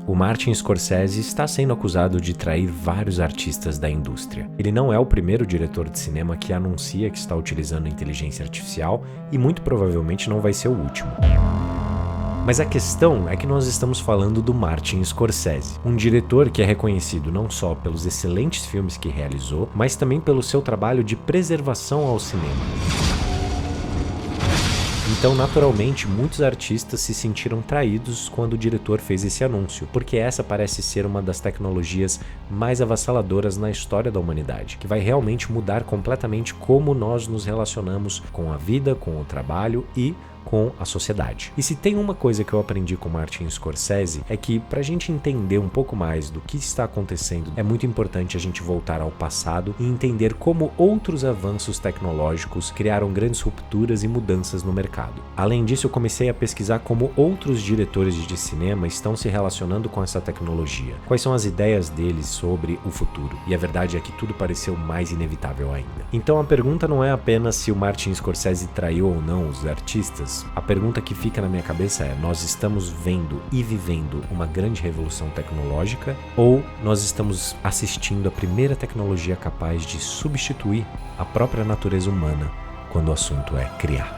O Martin Scorsese está sendo acusado de trair vários artistas da indústria. Ele não é o primeiro diretor de cinema que anuncia que está utilizando inteligência artificial e muito provavelmente não vai ser o último. Mas a questão é que nós estamos falando do Martin Scorsese, um diretor que é reconhecido não só pelos excelentes filmes que realizou, mas também pelo seu trabalho de preservação ao cinema. Então, naturalmente, muitos artistas se sentiram traídos quando o diretor fez esse anúncio, porque essa parece ser uma das tecnologias mais avassaladoras na história da humanidade, que vai realmente mudar completamente como nós nos relacionamos com a vida, com o trabalho e com a sociedade. E se tem uma coisa que eu aprendi com Martin Scorsese é que pra gente entender um pouco mais do que está acontecendo, é muito importante a gente voltar ao passado e entender como outros avanços tecnológicos criaram grandes rupturas e mudanças no mercado. Além disso, eu comecei a pesquisar como outros diretores de cinema estão se relacionando com essa tecnologia. Quais são as ideias deles sobre o futuro? E a verdade é que tudo pareceu mais inevitável ainda. Então a pergunta não é apenas se o Martin Scorsese traiu ou não os artistas. A pergunta que fica na minha cabeça é: nós estamos vendo e vivendo uma grande revolução tecnológica ou nós estamos assistindo a primeira tecnologia capaz de substituir a própria natureza humana quando o assunto é criar?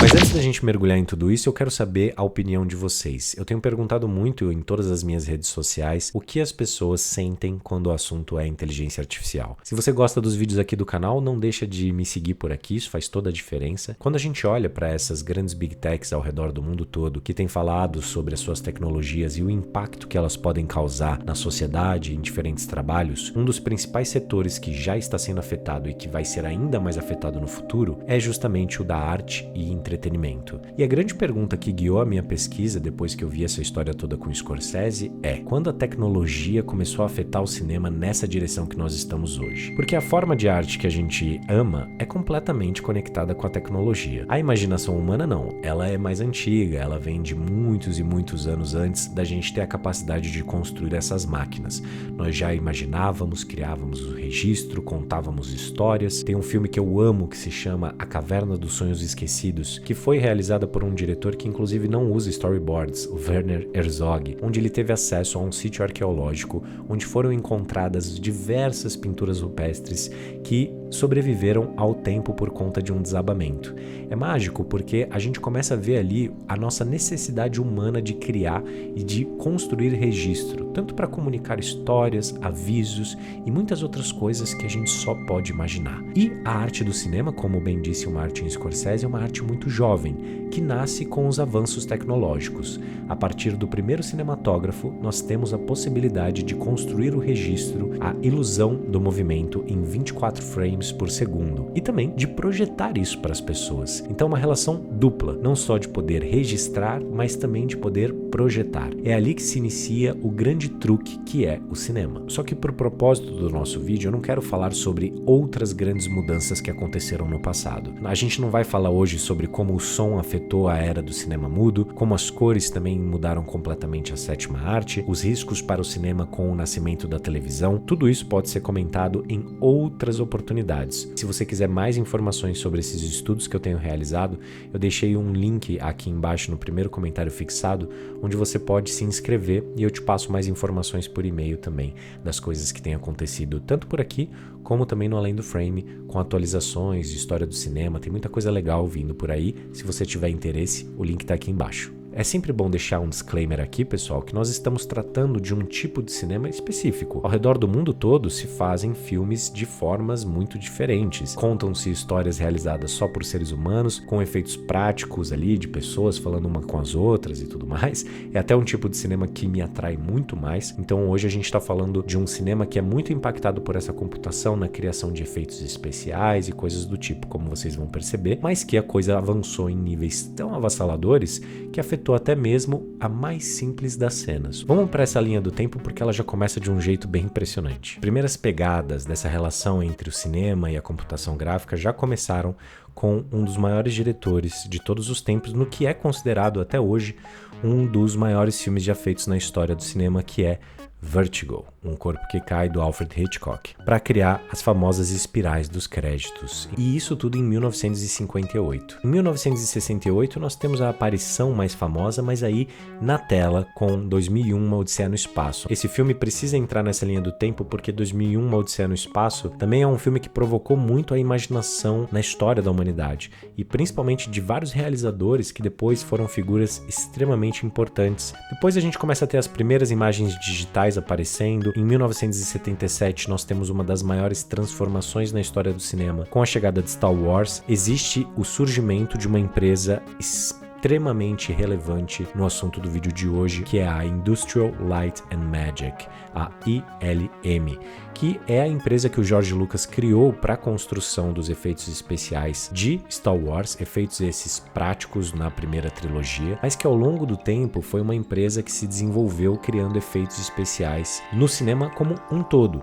Mas antes da gente mergulhar em tudo isso, eu quero saber a opinião de vocês. Eu tenho perguntado muito em todas as minhas redes sociais o que as pessoas sentem quando o assunto é inteligência artificial. Se você gosta dos vídeos aqui do canal, não deixa de me seguir por aqui, isso faz toda a diferença. Quando a gente olha para essas grandes big techs ao redor do mundo todo, que têm falado sobre as suas tecnologias e o impacto que elas podem causar na sociedade e em diferentes trabalhos, um dos principais setores que já está sendo afetado e que vai ser ainda mais afetado no futuro é justamente o da arte e entretenimento. E a grande pergunta que guiou a minha pesquisa depois que eu vi essa história toda com o Scorsese é: quando a tecnologia começou a afetar o cinema nessa direção que nós estamos hoje? Porque a forma de arte que a gente ama é completamente conectada com a tecnologia. A imaginação humana não, ela é mais antiga, ela vem de muitos e muitos anos antes da gente ter a capacidade de construir essas máquinas. Nós já imaginávamos, criávamos o registro, contávamos histórias. Tem um filme que eu amo que se chama A Caverna dos Sonhos Esquecidos, que foi realizada por um diretor que inclusive não usa storyboards, o Werner Herzog, onde ele teve acesso a um sítio arqueológico onde foram encontradas diversas pinturas rupestres que sobreviveram ao tempo por conta de um desabamento. É mágico porque a gente começa a ver ali a nossa necessidade humana de criar e de construir registro, tanto para comunicar histórias, avisos e muitas outras coisas que a gente só pode imaginar. E a arte do cinema, como bem disse o Martin Scorsese, é uma arte muito jovem, que nasce com os avanços tecnológicos. A partir do primeiro cinematógrafo, nós temos a possibilidade de construir o registro, a ilusão do movimento em 24 frames por segundo e também de projetar isso para as pessoas. Então, uma relação dupla, não só de poder registrar, mas também de poder projetar. É ali que se inicia o grande truque que é o cinema. Só que, por propósito do nosso vídeo, eu não quero falar sobre outras grandes mudanças que aconteceram no passado. A gente não vai falar hoje sobre como o som afetou a era do cinema mudo, como as cores também mudaram completamente a sétima arte, os riscos para o cinema com o nascimento da televisão. Tudo isso pode ser comentado em outras oportunidades. Se você quiser mais informações sobre esses estudos que eu tenho realizado, eu deixei um link aqui embaixo no primeiro comentário fixado, onde você pode se inscrever e eu te passo mais informações por e-mail também das coisas que têm acontecido, tanto por aqui como também no Além do Frame, com atualizações de história do cinema. Tem muita coisa legal vindo por aí. Se você tiver interesse, o link está aqui embaixo. É sempre bom deixar um disclaimer aqui, pessoal, que nós estamos tratando de um tipo de cinema específico. Ao redor do mundo todo se fazem filmes de formas muito diferentes. Contam-se histórias realizadas só por seres humanos, com efeitos práticos ali, de pessoas falando uma com as outras e tudo mais. É até um tipo de cinema que me atrai muito mais. Então hoje a gente está falando de um cinema que é muito impactado por essa computação na criação de efeitos especiais e coisas do tipo, como vocês vão perceber, mas que a coisa avançou em níveis tão avassaladores que afetou até mesmo a mais simples das cenas. Vamos para essa linha do tempo porque ela já começa de um jeito bem impressionante. Primeiras pegadas dessa relação entre o cinema e a computação gráfica já começaram com um dos maiores diretores de todos os tempos, no que é considerado até hoje um dos maiores filmes já feitos na história do cinema, que é Vertigo, Um Corpo que Cai, do Alfred Hitchcock, para criar as famosas espirais dos créditos. E isso tudo em 1958. Em 1968 nós temos a aparição mais famosa, mas aí na tela, com 2001, Uma Odisseia no Espaço. Esse filme precisa entrar nessa linha do tempo porque 2001, Uma Odisseia no Espaço também é um filme que provocou muito a imaginação na história da humanidade, e principalmente de vários realizadores que depois foram figuras extremamente importantes. Depois a gente começa a ter as primeiras imagens digitais aparecendo. Em 1977 nós temos uma das maiores transformações na história do cinema. Com a chegada de Star Wars, existe o surgimento de uma empresa extremamente relevante no assunto do vídeo de hoje, que é a Industrial Light and Magic, a ILM, que é a empresa que o George Lucas criou para a construção dos efeitos especiais de Star Wars, efeitos esses práticos na primeira trilogia, mas que ao longo do tempo foi uma empresa que se desenvolveu criando efeitos especiais no cinema como um todo.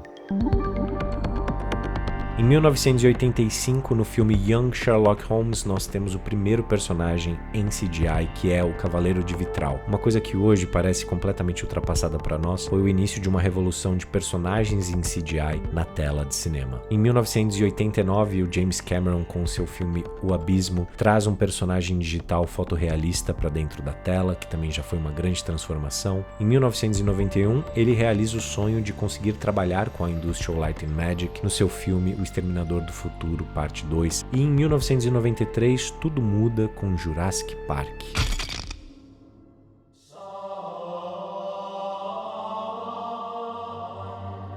Em 1985, no filme Young Sherlock Holmes, nós temos o primeiro personagem em CGI, que é o Cavaleiro de Vitral. Uma coisa que hoje parece completamente ultrapassada para nós foi o início de uma revolução de personagens em CGI na tela de cinema. Em 1989, o James Cameron, com seu filme O Abismo, traz um personagem digital fotorrealista para dentro da tela, que também já foi uma grande transformação. Em 1991, ele realiza o sonho de conseguir trabalhar com a Industrial Light and Magic no seu filme O Exterminador do Futuro, parte 2. E em 1993, tudo muda com Jurassic Park.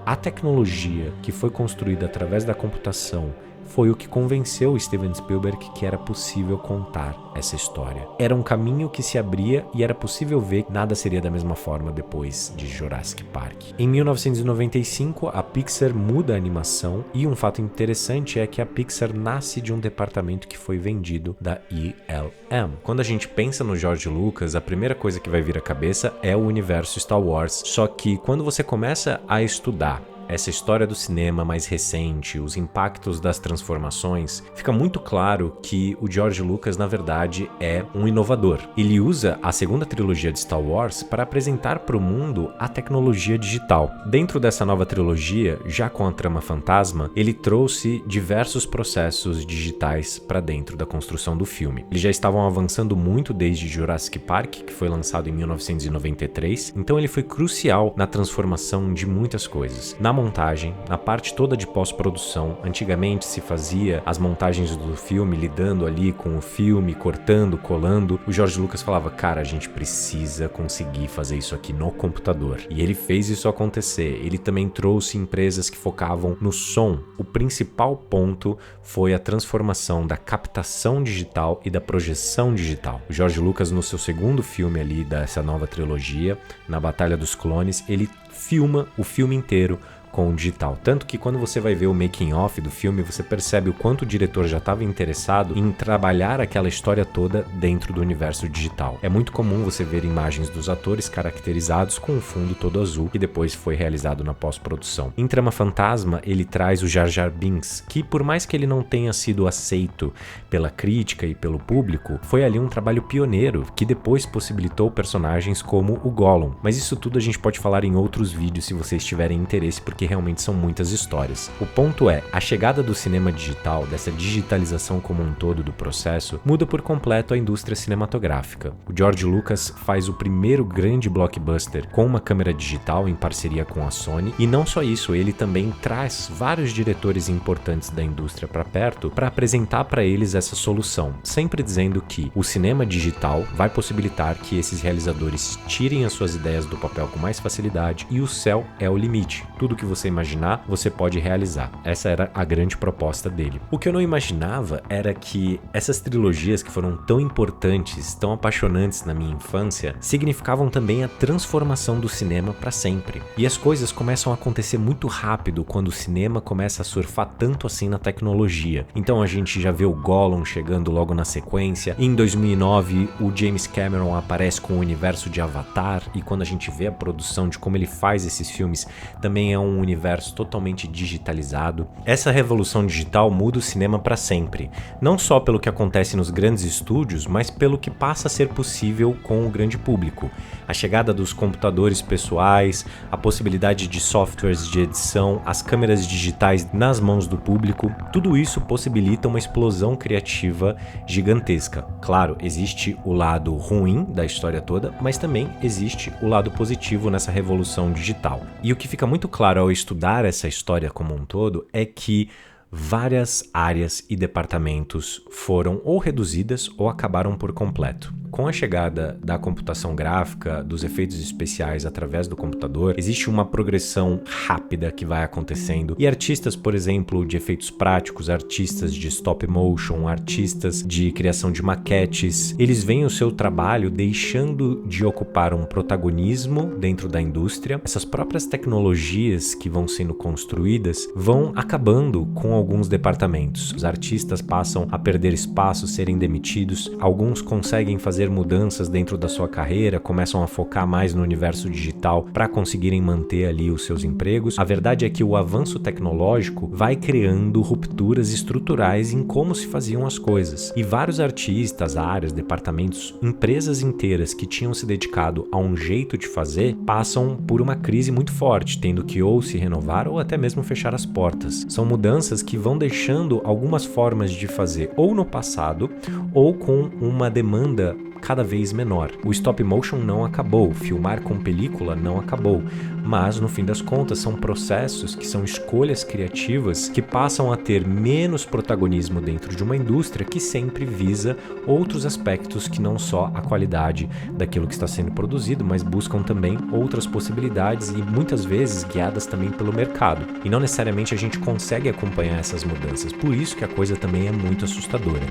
A tecnologia que foi construída através da computação foi o que convenceu Steven Spielberg que era possível contar essa história. Era um caminho que se abria e era possível ver que nada seria da mesma forma depois de Jurassic Park. Em 1995, a Pixar muda a animação e um fato interessante é que a Pixar nasce de um departamento que foi vendido da ILM. Quando a gente pensa no George Lucas, a primeira coisa que vai vir à cabeça é o universo Star Wars. Só que quando você começa a estudar essa história do cinema mais recente, os impactos das transformações, fica muito claro que o George Lucas, na verdade, é um inovador. Ele usa a segunda trilogia de Star Wars para apresentar para o mundo a tecnologia digital. Dentro dessa nova trilogia, já com a trama fantasma, ele trouxe diversos processos digitais para dentro da construção do filme. Eles já estavam avançando muito desde Jurassic Park, que foi lançado em 1993, então ele foi crucial na transformação de muitas coisas. Na montagem, na parte toda de pós-produção, antigamente se fazia as montagens do filme lidando ali com o filme, cortando, colando. O George Lucas falava, cara, a gente precisa conseguir fazer isso aqui no computador. E ele fez isso acontecer. Ele também trouxe empresas que focavam no som. O principal ponto foi a transformação da captação digital e da projeção digital. O George Lucas, no seu segundo filme ali dessa nova trilogia, na Batalha dos Clones, ele filma o filme inteiro com o digital. Tanto que quando você vai ver o making of do filme, você percebe o quanto o diretor já estava interessado em trabalhar aquela história toda dentro do universo digital. É muito comum você ver imagens dos atores caracterizados com o fundo todo azul, que depois foi realizado na pós-produção. Em Trama Fantasma, ele traz o Jar Jar Binks, que por mais que ele não tenha sido aceito pela crítica e pelo público, foi ali um trabalho pioneiro, que depois possibilitou personagens como o Gollum. Mas isso tudo a gente pode falar em outros vídeos se vocês tiverem interesse, porque realmente são muitas histórias. O ponto é, a chegada do cinema digital, dessa digitalização como um todo do processo, muda por completo a indústria cinematográfica. O George Lucas faz o primeiro grande blockbuster com uma câmera digital em parceria com a Sony, e não só isso, ele também traz vários diretores importantes da indústria para perto para apresentar para eles essa solução, sempre dizendo que o cinema digital vai possibilitar que esses realizadores tirem as suas ideias do papel com mais facilidade e o céu é o limite. Tudo que você imaginar, você pode realizar. Essa era a grande proposta dele. O que eu não imaginava era que essas trilogias que foram tão importantes, tão apaixonantes na minha infância, significavam também a transformação do cinema para sempre. E as coisas começam a acontecer muito rápido quando o cinema começa a surfar tanto assim na tecnologia. Então a gente já vê o Gollum chegando logo na sequência. Em 2009, o James Cameron aparece com o universo de Avatar, e quando a gente vê a produção de como ele faz esses filmes, também é um universo totalmente digitalizado. Essa revolução digital muda o cinema para sempre, não só pelo que acontece nos grandes estúdios, mas pelo que passa a ser possível com o grande público. A chegada dos computadores pessoais, a possibilidade de softwares de edição, as câmeras digitais nas mãos do público, tudo isso possibilita uma explosão criativa gigantesca. Claro, existe o lado ruim da história toda, mas também existe o lado positivo nessa revolução digital. E o que fica muito claro ao estudar essa história como um todo é que várias áreas e departamentos foram ou reduzidas ou acabaram por completo. Com a chegada da computação gráfica, dos efeitos especiais através do computador, existe uma progressão rápida que vai acontecendo e artistas, por exemplo, de efeitos práticos, artistas de stop motion, artistas de criação de maquetes, eles veem o seu trabalho deixando de ocupar um protagonismo dentro da indústria. Essas próprias tecnologias que vão sendo construídas vão acabando com alguns departamentos. Os artistas passam a perder espaço, serem demitidos, alguns conseguem fazer mudanças dentro da sua carreira, começam a focar mais no universo digital para conseguirem manter ali os seus empregos. A verdade é que o avanço tecnológico vai criando rupturas estruturais em como se faziam as coisas. E vários artistas, áreas, departamentos, empresas inteiras que tinham se dedicado a um jeito de fazer, passam por uma crise muito forte, tendo que ou se renovar ou até mesmo fechar as portas. São mudanças que vão deixando algumas formas de fazer ou no passado ou com uma demanda cada vez menor. O stop motion não acabou, filmar com película não acabou, mas no fim das contas são processos que são escolhas criativas que passam a ter menos protagonismo dentro de uma indústria que sempre visa outros aspectos que não só a qualidade daquilo que está sendo produzido, mas buscam também outras possibilidades e muitas vezes guiadas também pelo mercado. E não necessariamente a gente consegue acompanhar essas mudanças, por isso que a coisa também é muito assustadora.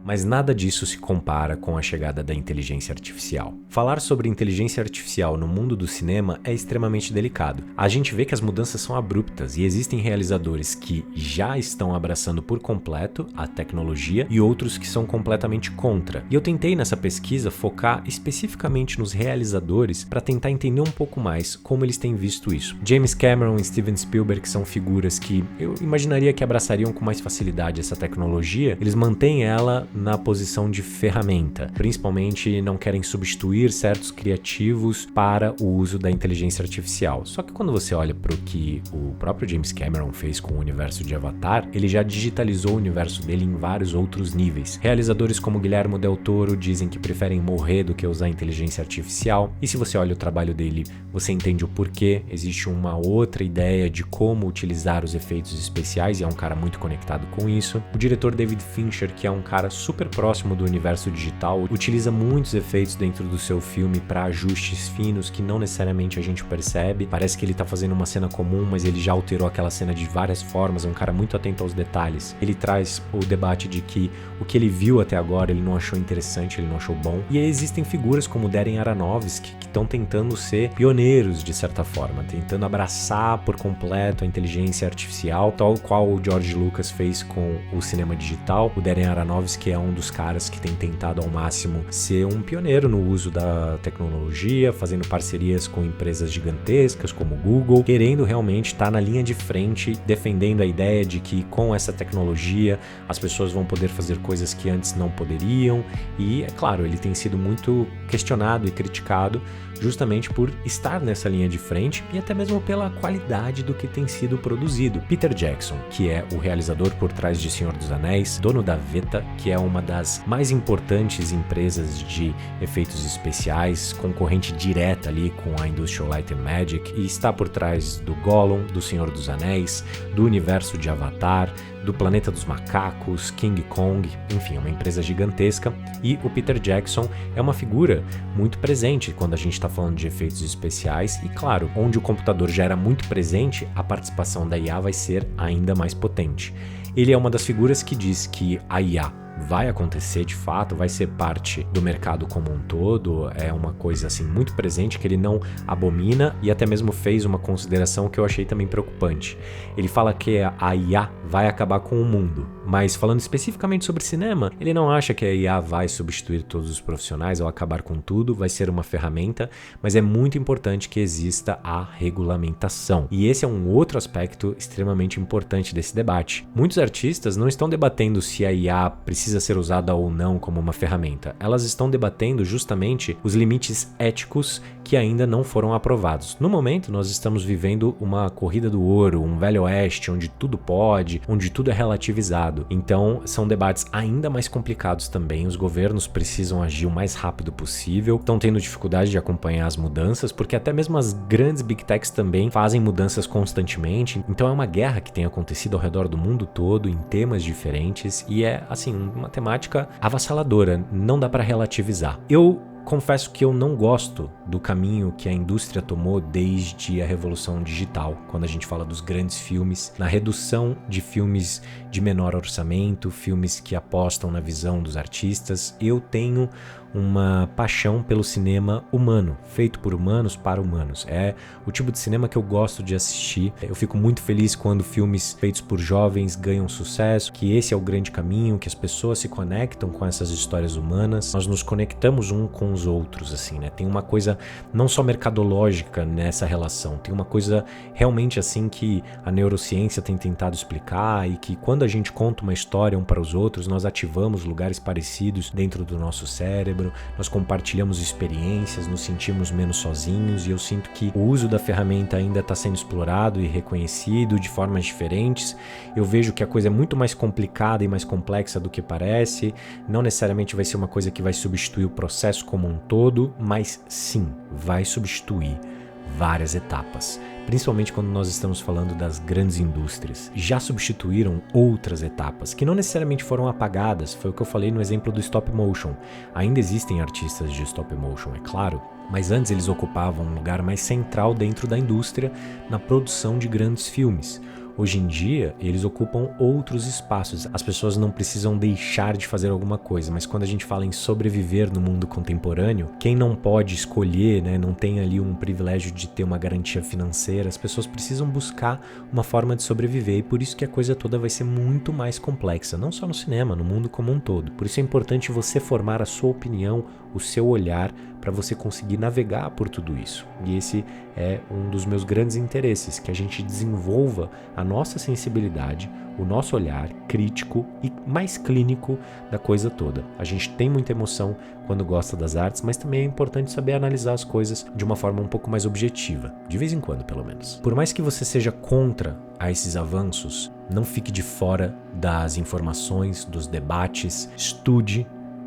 Mas nada disso se compara com a chegada da inteligência artificial. Falar sobre inteligência artificial no mundo do cinema é extremamente delicado. A gente vê que as mudanças são abruptas e existem realizadores que já estão abraçando por completo a tecnologia e outros que são completamente contra. E eu tentei nessa pesquisa focar especificamente nos realizadores para tentar entender um pouco mais como eles têm visto isso. James Cameron e Steven Spielberg são figuras que eu imaginaria que abraçariam com mais facilidade essa tecnologia. Eles mantêm ela na posição de ferramenta, principalmente não querem substituir certos criativos para o uso da inteligência artificial. Só que quando você olha para o que o próprio James Cameron fez com o universo de Avatar, ele já digitalizou o universo dele em vários outros níveis. Realizadores como Guillermo del Toro dizem que preferem morrer do que usar inteligência artificial, e se você olha o trabalho dele, você entende o porquê. Existe uma outra ideia de como utilizar os efeitos especiais e é um cara muito conectado com isso. O diretor David Fincher, que é um cara super próximo do universo digital, utiliza muitos efeitos dentro do seu filme para ajustes finos que não necessariamente a gente percebe. Parece que ele tá fazendo uma cena comum, mas ele já alterou aquela cena de várias formas, é um cara muito atento aos detalhes. Ele traz o debate de que o que ele viu até agora ele não achou interessante, ele não achou bom. E aí existem figuras como Darren Aronofsky que estão tentando ser pioneiros de certa forma, tentando abraçar por completo a inteligência artificial, tal qual o George Lucas fez com o cinema digital. O Darren Aronofsky é um dos caras que tem tentado ao máximo ser um pioneiro no uso da tecnologia, fazendo parcerias com empresas gigantescas como o Google, querendo realmente estar na linha de frente, defendendo a ideia de que com essa tecnologia as pessoas vão poder fazer coisas que antes não poderiam. E é claro, ele tem sido muito questionado e criticado justamente por estar nessa linha de frente e até mesmo pela qualidade do que tem sido produzido. Peter Jackson, que é o realizador por trás de Senhor dos Anéis, dono da Weta, que é uma das mais importantes empresas de efeitos especiais, concorrente direta ali com a Industrial Light and Magic, e está por trás do Gollum, do Senhor dos Anéis, do universo de Avatar, do Planeta dos Macacos, King Kong, enfim, é uma empresa gigantesca. E o Peter Jackson é uma figura muito presente quando a gente está falando de efeitos especiais e, claro, onde o computador já era muito presente, a participação da IA vai ser ainda mais potente. Ele é uma das figuras que diz que a IA vai acontecer de fato, vai ser parte do mercado como um todo, é uma coisa assim muito presente que ele não abomina e até mesmo fez uma consideração que eu achei também preocupante. Ele fala que a IA vai acabar com o mundo, mas falando especificamente sobre cinema, ele não acha que a IA vai substituir todos os profissionais ou acabar com tudo, vai ser uma ferramenta, mas é muito importante que exista a regulamentação. E esse é um outro aspecto extremamente importante desse debate. Muitos artistas não estão debatendo se a IA precisa ser usada ou não como uma ferramenta. Elas estão debatendo justamente os limites éticos que ainda não foram aprovados. No momento, nós estamos vivendo uma corrida do ouro, um velho oeste, onde tudo pode, onde tudo é relativizado. Então, são debates ainda mais complicados também. Os governos precisam agir o mais rápido possível, estão tendo dificuldade de acompanhar as mudanças, porque até mesmo as grandes big techs também fazem mudanças constantemente. Então, é uma guerra que tem acontecido ao redor do mundo todo, em temas diferentes, e é, assim, uma temática avassaladora, não dá para relativizar. Eu confesso que eu não gosto do caminho que a indústria tomou desde a revolução digital, quando a gente fala dos grandes filmes, na redução de filmes de menor orçamento, filmes que apostam na visão dos artistas. Eu tenho uma paixão pelo cinema humano, feito por humanos para humanos. É o tipo de cinema que eu gosto de assistir. Eu fico muito feliz quando filmes feitos por jovens ganham sucesso, que esse é o grande caminho, que as pessoas se conectam com essas histórias humanas. Nós nos conectamos um com os outros, assim, né? Tem uma coisa não só mercadológica nessa relação, tem uma coisa realmente assim que a neurociência tem tentado explicar e que quando a gente conta uma história um para os outros, nós ativamos lugares parecidos dentro do nosso cérebro, nós compartilhamos experiências, nos sentimos menos sozinhos, e eu sinto que o uso da ferramenta ainda está sendo explorado e reconhecido de formas diferentes. Eu vejo que a coisa é muito mais complicada e mais complexa do que parece, não necessariamente vai ser uma coisa que vai substituir o processo como um todo, mas sim, vai substituir várias etapas, principalmente quando nós estamos falando das grandes indústrias. Já substituíram outras etapas, que não necessariamente foram apagadas, foi o que eu falei no exemplo do stop motion. Ainda existem artistas de stop motion, é claro, mas antes eles ocupavam um lugar mais central dentro da indústria na produção de grandes filmes. Hoje em dia, eles ocupam outros espaços. As pessoas não precisam deixar de fazer alguma coisa, mas quando a gente fala em sobreviver no mundo contemporâneo, quem não pode escolher, né, não tem ali um privilégio de ter uma garantia financeira, as pessoas precisam buscar uma forma de sobreviver, e por isso que a coisa toda vai ser muito mais complexa, não só no cinema, no mundo como um todo. Por isso é importante você formar a sua opinião, o seu olhar, para você conseguir navegar por tudo isso. E esse é um dos meus grandes interesses, que a gente desenvolva a nossa sensibilidade, o nosso olhar crítico e mais clínico da coisa toda. A gente tem muita emoção quando gosta das artes, mas também é importante saber analisar as coisas de uma forma um pouco mais objetiva, de vez em quando pelo menos. Por mais que você seja contra a esses avanços, não fique de fora das informações, dos debates, estude,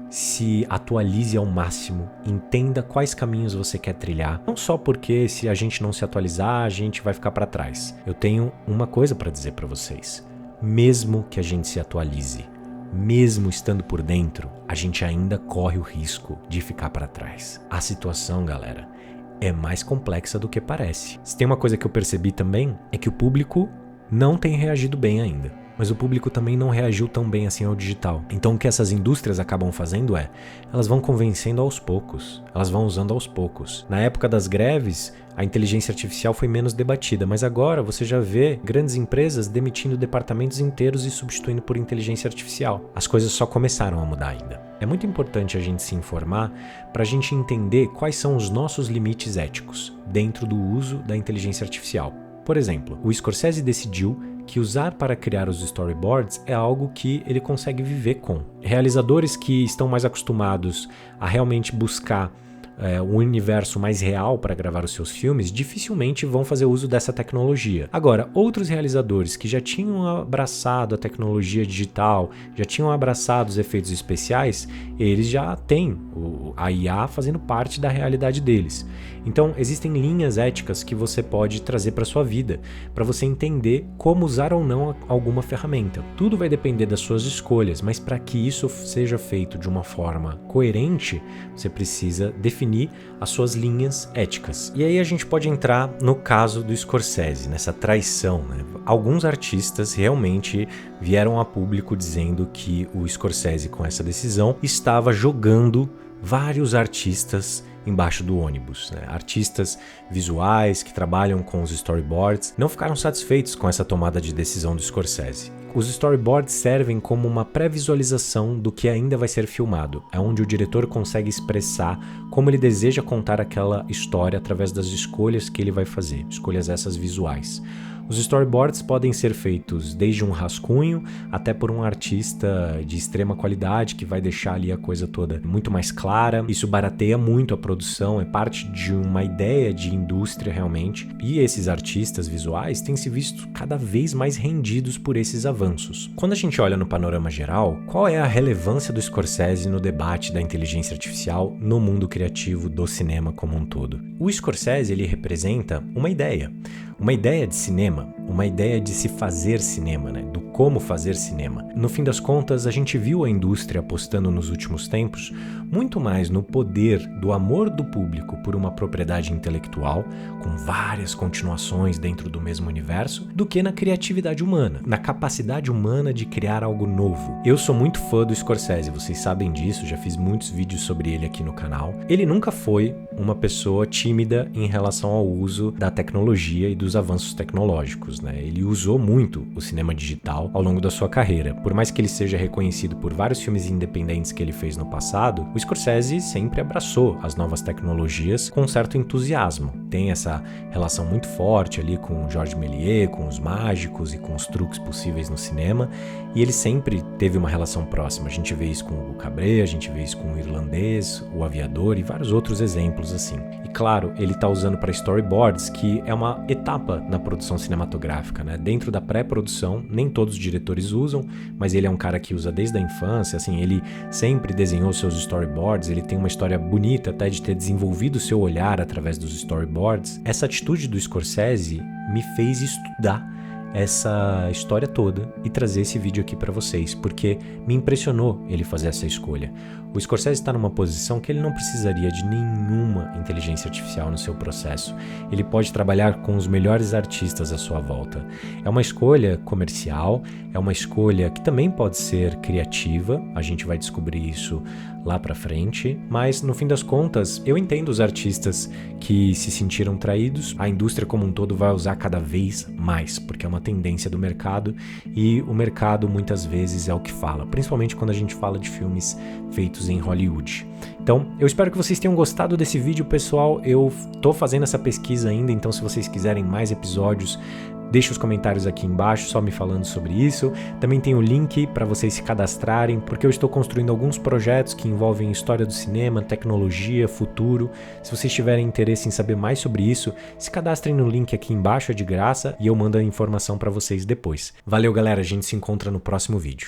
se atualize ao máximo, entenda quais caminhos você quer trilhar, não só porque se a gente não se atualizar, a gente vai ficar para trás. Eu tenho uma coisa para dizer para vocês: mesmo que a gente se atualize, mesmo estando por dentro, a gente ainda corre o risco de ficar para trás. A situação, galera, é mais complexa do que parece. Se tem uma coisa que eu percebi também, é que o público não tem reagido bem ainda. Mas o público também não reagiu tão bem assim ao digital. Então o que essas indústrias acabam fazendo é, elas vão convencendo aos poucos, elas vão usando aos poucos. Na época das greves, a inteligência artificial foi menos debatida, mas agora você já vê grandes empresas demitindo departamentos inteiros e substituindo por inteligência artificial. As coisas só começaram a mudar ainda. É muito importante a gente se informar para a gente entender quais são os nossos limites éticos dentro do uso da inteligência artificial. Por exemplo, o Scorsese decidiu que usar para criar os storyboards é algo que ele consegue viver com. Realizadores que estão mais acostumados a realmente buscar um universo mais real para gravar os seus filmes, dificilmente vão fazer uso dessa tecnologia. Agora, outros realizadores que já tinham abraçado a tecnologia digital, já tinham abraçado os efeitos especiais, eles já têm a IA fazendo parte da realidade deles. Então, existem linhas éticas que você pode trazer para sua vida, para você entender como usar ou não alguma ferramenta. Tudo vai depender das suas escolhas, mas para que isso seja feito de uma forma coerente, você precisa definir definir as suas linhas éticas. E aí a gente pode entrar no caso do Scorsese, nessa traição, né? Alguns artistas realmente vieram a público dizendo que o Scorsese, com essa decisão, estava jogando vários artistas embaixo do ônibus, né? Artistas visuais que trabalham com os storyboards não ficaram satisfeitos com essa tomada de decisão do Scorsese. Os storyboards servem como uma pré-visualização do que ainda vai ser filmado, é onde o diretor consegue expressar como ele deseja contar aquela história através das escolhas que ele vai fazer, escolhas essas visuais. Os storyboards podem ser feitos desde um rascunho até por um artista de extrema qualidade que vai deixar ali a coisa toda muito mais clara. Isso barateia muito a produção, é parte de uma ideia de indústria realmente. E esses artistas visuais têm se visto cada vez mais rendidos por esses avanços. Quando a gente olha no panorama geral, qual é a relevância do Scorsese no debate da inteligência artificial no mundo criativo do cinema como um todo? O Scorsese, ele representa uma ideia de cinema, uma ideia de se fazer cinema, né? Do como fazer cinema. No fim das contas, a gente viu a indústria apostando nos últimos tempos muito mais no poder do amor do público por uma propriedade intelectual, com várias continuações dentro do mesmo universo, do que na criatividade humana, na capacidade humana de criar algo novo. Eu sou muito fã do Scorsese, vocês sabem disso, já fiz muitos vídeos sobre ele aqui no canal. Ele nunca foi uma pessoa tímida em relação ao uso da tecnologia e dos avanços tecnológicos, né? Ele usou muito o cinema digital ao longo da sua carreira. Por mais que ele seja reconhecido por vários filmes independentes que ele fez no passado, o Scorsese sempre abraçou as novas tecnologias com um certo entusiasmo. Tem essa relação muito forte ali com Georges Méliès, com os mágicos e com os truques possíveis no cinema, e ele sempre teve uma relação próxima. A gente vê isso com o Cabré, a gente vê isso com o Irlandês, o Aviador e vários outros exemplos assim. E claro, ele está usando para storyboards, que é uma etapa na produção cinematográfica, né? Dentro da pré-produção, nem todos os diretores usam, mas ele é um cara que usa desde a infância, assim, ele sempre desenhou seus storyboards, ele tem uma história bonita até de ter desenvolvido seu olhar através dos storyboards. Essa atitude do Scorsese me fez estudar essa história toda e trazer esse vídeo aqui para vocês, porque me impressionou ele fazer essa escolha. O Scorsese está numa posição que ele não precisaria de nenhuma inteligência artificial no seu processo. Ele pode trabalhar com os melhores artistas à sua volta. É uma escolha comercial, é uma escolha que também pode ser criativa, a gente vai descobrir isso lá pra frente, mas no fim das contas, eu entendo os artistas que se sentiram traídos. A indústria como um todo vai usar cada vez mais, porque é uma tendência do mercado e o mercado muitas vezes é o que fala, principalmente quando a gente fala de filmes feitos em Hollywood. Então, eu espero que vocês tenham gostado desse vídeo, pessoal. Eu tô fazendo essa pesquisa ainda, então se vocês quiserem mais episódios, deixe os comentários aqui embaixo, só me falando sobre isso. Também tem o link para vocês se cadastrarem, porque eu estou construindo alguns projetos que envolvem história do cinema, tecnologia, futuro. Se vocês tiverem interesse em saber mais sobre isso, se cadastrem no link aqui embaixo, é de graça, e eu mando a informação para vocês depois. Valeu, galera, a gente se encontra no próximo vídeo.